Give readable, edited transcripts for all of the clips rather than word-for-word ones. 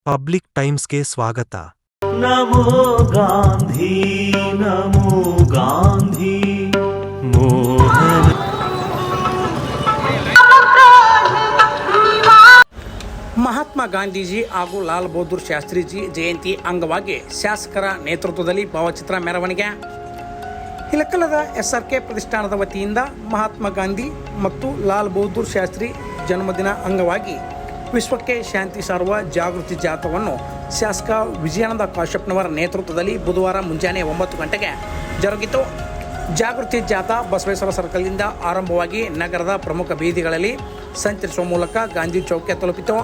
Public ಟೈಮ್ಸ್ಗೆ ಸ್ವಾಗತ. ನಮೋ ಗಾಂಧಿ ನಮೋ ಗಾಂಧಿ ಮೋಹನ. ಮಹಾತ್ಮ ಗಾಂಧೀಜಿ ಹಾಗೂ ಲಾಲ್ ಬಹದ್ದೂರ್ ಶಾಸ್ತ್ರೀಜಿ ಜಯಂತಿ ಅಂಗವಾಗಿ ಶಾಸಕರ ನೇತೃತ್ವದಲ್ಲಿ ಭಾವಚಿತ್ರ ಮೆರವಣಿಗೆ. ಇಲಕ್ಕಲದ SRK ಪ್ರತಿಷ್ಠಾನದ ವತಿಯಿಂದ ಮಹಾತ್ಮ ಗಾಂಧಿ ಮತ್ತು ಲಾಲ್ ಬಹದ್ದೂರ್ ಶಾಸ್ತ್ರಿ ಜನ್ಮದಿನ ಅಂಗವಾಗಿ ವಿಶ್ವಕ್ಕೆ ಶಾಂತಿ ಸಾರುವ ಜಾಗೃತಿ ಜಾಥಾವನ್ನು ಶಾಸಕ ವಿಜಯಾನಂದ ಕಾಶ್ಯಪ್ನವರ ನೇತೃತ್ವದಲ್ಲಿ ಬುಧವಾರ ಮುಂಜಾನೆ 9 ಗಂಟೆಗೆ ಜರುಗಿತು. ಜಾಗೃತಿ ಜಾಥಾ ಬಸವೇಶ್ವರ ಸರ್ಕಲ್ನಿಂದ ಆರಂಭವಾಗಿ ನಗರದ ಪ್ರಮುಖ ಬೀದಿಗಳಲ್ಲಿ ಸಂಚರಿಸುವ ಮೂಲಕ ಗಾಂಧಿ ಚೌಕ್ಗೆ ತಲುಪಿತು.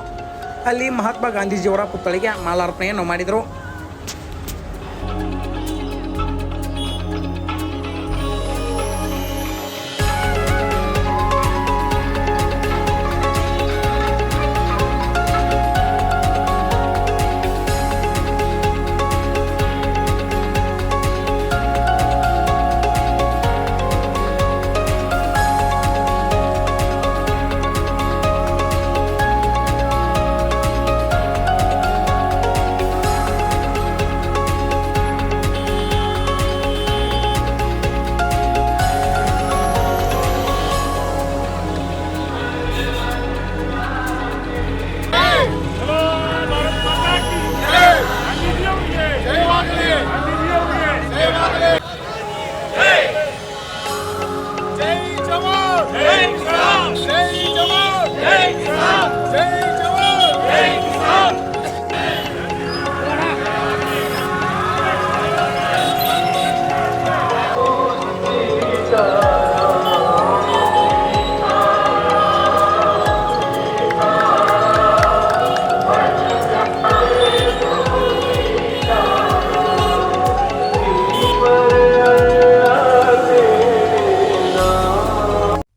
ಅಲ್ಲಿ ಮಹಾತ್ಮ ಗಾಂಧೀಜಿಯವರ ಪುತ್ಥಳಿಗೆ ಮಾಲಾರ್ಪಣೆಯನ್ನು ಮಾಡಿದರು.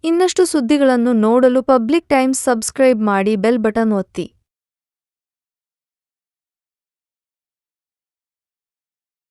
ಇನ್ನಷ್ಟು ಸುದ್ದಿಗಳನ್ನು ನೋಡಲು ಪಬ್ಲಿಕ್ ಟೈಮ್ಸ್ ಸಬ್ಸ್ಕ್ರೈಬ್ ಮಾಡಿ, ಬೆಲ್ ಬಟನ್ ಒತ್ತಿ.